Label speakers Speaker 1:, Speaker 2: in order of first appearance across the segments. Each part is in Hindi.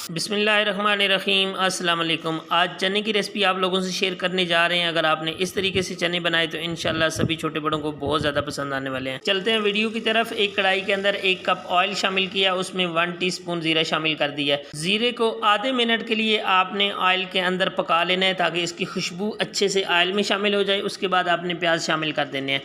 Speaker 1: बिस्मिल्लाहिर्रहमानिर्रहीम अस्सलाम वालेकुम। आज चने की रेसिपी आप लोगों से शेयर करने जा रहे हैं। अगर आपने इस तरीके से चने बनाए तो इंशाल्लाह सभी छोटे बड़ों को बहुत ज़्यादा पसंद आने वाले हैं। चलते हैं वीडियो की तरफ। एक कढ़ाई के अंदर 1 कप ऑयल शामिल किया, उसमें 1 टीस्पून ज़ीरा शामिल कर दिया। ज़ीरे को आधे मिनट के लिए आपने ऑयल के अंदर पका लेना है ताकि इसकी खुशबू अच्छे से ऑयल में शामिल हो जाए। उसके बाद आपने प्याज शामिल कर देने हैं।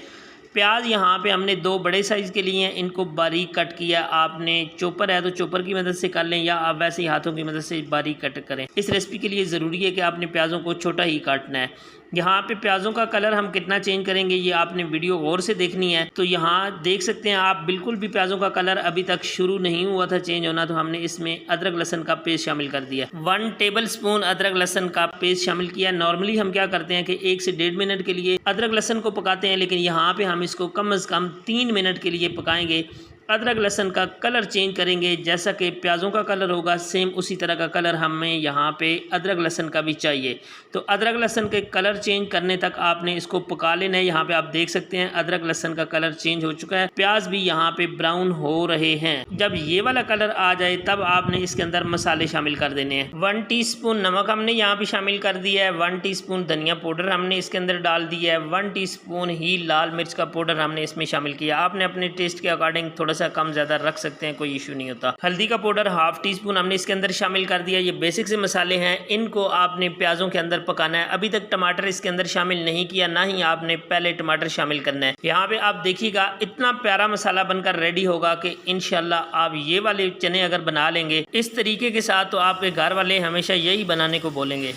Speaker 1: प्याज यहाँ पे हमने 2 बड़े साइज़ के लिए हैं, इनको बारीक कट किया। आपने चॉपर है तो चॉपर की मदद से कर लें या आप वैसे ही हाथों की मदद से बारीक कट करें। इस रेसिपी के लिए ज़रूरी है कि आपने प्याज़ों को छोटा ही काटना है। यहाँ पे प्याज़ों का कलर हम कितना चेंज करेंगे ये आपने वीडियो गौर से देखनी है। तो यहाँ देख सकते हैं आप, बिल्कुल भी प्याज़ों का कलर अभी तक शुरू नहीं हुआ था चेंज होना, तो हमने इसमें अदरक लहसन का पेस्ट शामिल कर दिया। 1 टेबल स्पून अदरक लहसन का पेस्ट शामिल किया। नॉर्मली हम क्या करते हैं कि 1 से 1.5 मिनट के लिए अदरक लहसन को पकाते हैं, लेकिन यहाँ पे हम इसको कम से कम 3 मिनट के लिए पकाएंगे। अदरक लहसन का कलर चेंज करेंगे, जैसा कि प्याज़ों का कलर होगा सेम उसी तरह का कलर हमें यहाँ पे अदरक लहसन का भी चाहिए। तो अदरक लहसन के कलर चेंज करने तक आपने इसको पका लेना है। यहाँ पे आप देख सकते हैं अदरक लहसन का कलर चेंज हो चुका है, प्याज भी यहाँ पे ब्राउन हो रहे हैं। जब ये वाला कलर आ जाए तब आपने इसके अंदर मसाले शामिल कर देने हैं। 1 टीस्पून नमक हमने यहाँ पे शामिल कर दिया है। 1 टीस्पून धनिया पाउडर हमने इसके अंदर डाल दिया है। 1 टीस्पून ही लाल मिर्च का पाउडर हमने इसमें शामिल किया। आपने अपने टेस्ट के अकॉर्डिंग थोड़ा सा कम ज़्यादा रख सकते हैं, कोई इशू नहीं होता। हल्दी का पाउडर 1/2 टीस्पून हमने इसके अंदर शामिल कर दिया। ये बेसिक से मसाले हैं, इनको आपने प्याज़ों के अंदर पकाना है। अभी तक टमाटर इसके अंदर शामिल नहीं किया, ना ही आपने पहले टमाटर शामिल करना है। यहाँ पे आप देखिएगा इतना प्यारा मसाला बनकर रेडी होगा कि इंशाल्लाह आप ये वाले चने अगर बना लेंगे इस तरीके के साथ तो आपके घर वाले हमेशा यही बनाने को बोलेंगे।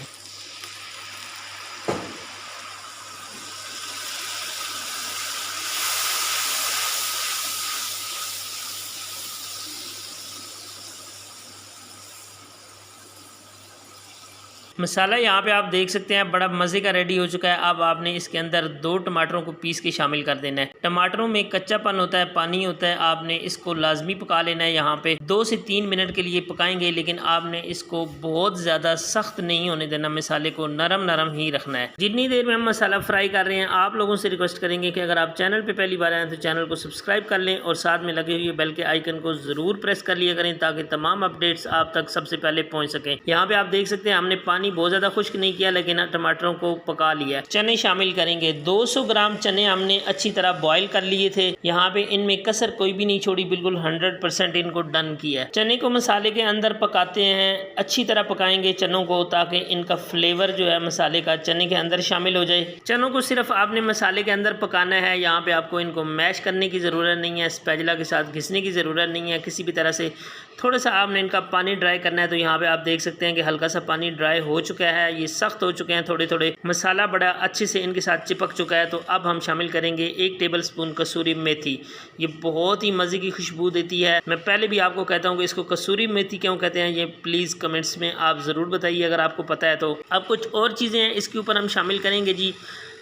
Speaker 1: मसाला यहाँ पे आप देख सकते हैं बड़ा मज़े का रेडी हो चुका है। अब आपने इसके अंदर 2 टमाटरों को पीस के शामिल कर देना है। टमाटरों में कच्चापन होता है, पानी होता है, आपने इसको लाजमी पका लेना है। यहाँ पे 2 से 3 मिनट के लिए पकाएंगे, लेकिन आपने इसको बहुत ज़्यादा सख्त नहीं होने देना, मसाले को नरम नरम ही रखना है। जितनी देर में हम मसाला फ्राई कर रहे हैं आप लोगों से रिक्वेस्ट करेंगे कि अगर आप चैनल पर पहली बार आए तो चैनल को सब्सक्राइब कर लें और साथ में लगे हुए बेल के आइकन को ज़रूर प्रेस कर लिया करें ताकि तमाम अपडेट्स आप तक सबसे पहले पहुँच सकें। यहाँ पे आप देख सकते हैं हमने पानी बहुत ज़्यादा खुश्क नहीं किया, लेकिन टमाटरों को पका लिया। चने शामिल करेंगे। 200 ग्राम चने हमने अच्छी तरह बॉईल कर लिए थे। यहाँ पे इनमें कसर कोई भी नहीं छोड़ी, बिल्कुल 100% इनको डन किया। चने को मसाले के अंदर पकाते हैं, अच्छी तरह पकाएंगे चनों को ताकि इनका फ्लेवर जो है मसाले का चने के अंदर शामिल हो जाए। चनों को सिर्फ आपने मसाले के अंदर पकाना है। यहाँ पे आपको इनको मैश करने की ज़रूरत नहीं है, स्पैचुला के साथ घिसने की ज़रूरत नहीं है किसी भी तरह से। थोड़ा सा आपने इनका पानी ड्राई करना है। तो यहाँ पे आप देख सकते हैं कि हल्का सा पानी ड्राई हो चुका है, ये सख्त हो चुके हैं थोड़े थोड़े, मसाला बड़ा अच्छे से इनके साथ चिपक चुका है। तो अब हम शामिल करेंगे 1 टेबल स्पून कसूरी मेथी। ये बहुत ही मज़े की खुशबू देती है। मैं पहले भी आपको कहता हूँ कि इसको कसूरी मेथी क्यों कहते हैं, ये प्लीज़ कमेंट्स में आप ज़रूर बताइए अगर आपको पता है तो। अब कुछ और चीज़ें हैं इसके ऊपर हम शामिल करेंगे जी,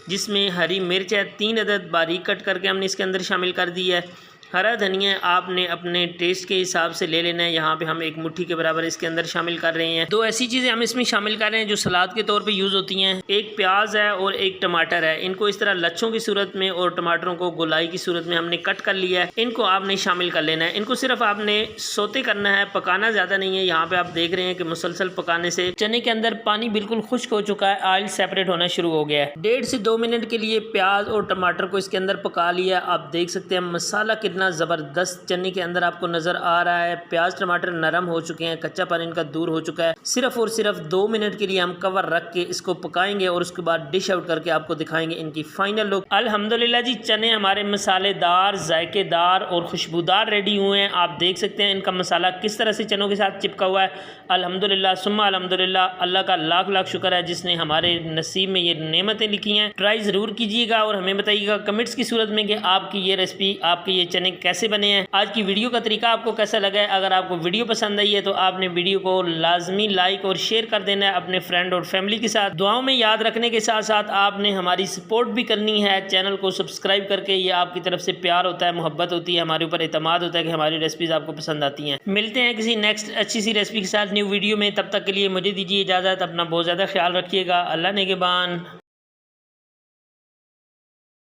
Speaker 1: जिसमें हरी मिर्च है 3 अदद बारीक कट करके हमने इसके अंदर शामिल कर दी है। हरा धनिया आपने अपने टेस्ट के हिसाब से ले लेना है। यहाँ पे हम 1 मुट्ठी के बराबर इसके अंदर शामिल कर रहे हैं। 2 ऐसी चीज़ें हम इसमें शामिल कर रहे हैं जो सलाद के तौर पे यूज़ होती हैं। 1 प्याज है और 1 टमाटर है। इनको इस तरह लच्छों की सूरत में और टमाटरों को गोलाई की सूरत में हमने कट कर लिया है। इनको आपने शामिल कर लेना है। इनको सिर्फ आपने सोते करना है, पकाना ज़्यादा नहीं है। यहाँ पे आप देख रहे हैं कि मुसलसल पकाने से चने के अंदर पानी बिल्कुल खुश्क हो चुका है, ऑयल सेपरेट होना शुरू हो गया है। 1.5 से 2 मिनट के लिए प्याज और टमाटर को इसके अंदर पका लिया। आप देख सकते हैं मसाला कितना ज़बरदस्त चने के अंदर आपको नजर आ रहा है। प्याज टमाटर नरम हो चुके हैं, कच्चापन इनका दूर हो चुका है। सिर्फ और सिर्फ 2 मिनट के लिए हम कवर रख के इसको पकाएंगे और उसके बाद डिश आउट करके आपको दिखाएंगे इनकी फाइनल लुक। अल्हम्दुलिल्लाह जी, चने हमारे मसालेदार, जायकेदार और खुशबूदार रेडी हुए हैं। आप देख सकते हैं इनका मसाला किस तरह से चनों के साथ चिपका हुआ है। अल्हम्दुलिल्लाह सुम्मा अल्हम्दुलिल्लाह, अल्लाह का लाख लाख शुक्र है जिसने हमारे नसीब में ये नेमतें लिखी हैं। ट्राई ज़रूर कीजिएगा और हमें बताइएगा कमेंट्स की सूरत में कि आपकी ये रेसिपी, आपके ये चने कैसे बने हैं। आज की वीडियो का तरीका आपको कैसा लगा है। अगर आपको वीडियो पसंद आई है तो आपने वीडियो को लाजमी लाइक और शेयर कर देना है अपने फ्रेंड और फैमिली के साथ। दुआओं में याद रखने के साथ साथ आपने हमारी सपोर्ट भी करनी है चैनल को सब्सक्राइब करके। ये आपकी तरफ से प्यार होता है, मोहब्बत होती है, हमारे ऊपर एतमाद होता है कि हमारी रेसिपीज़ आपको पसंद आती हैं। मिलते हैं किसी नेक्स्ट अच्छी सी रेसिपी के साथ न्यू वीडियो में। तब तक के लिए मुझे दीजिए इजाज़त। अपना बहुत ज़्यादा ख्याल रखिएगा। अल्लाह नेगेबान।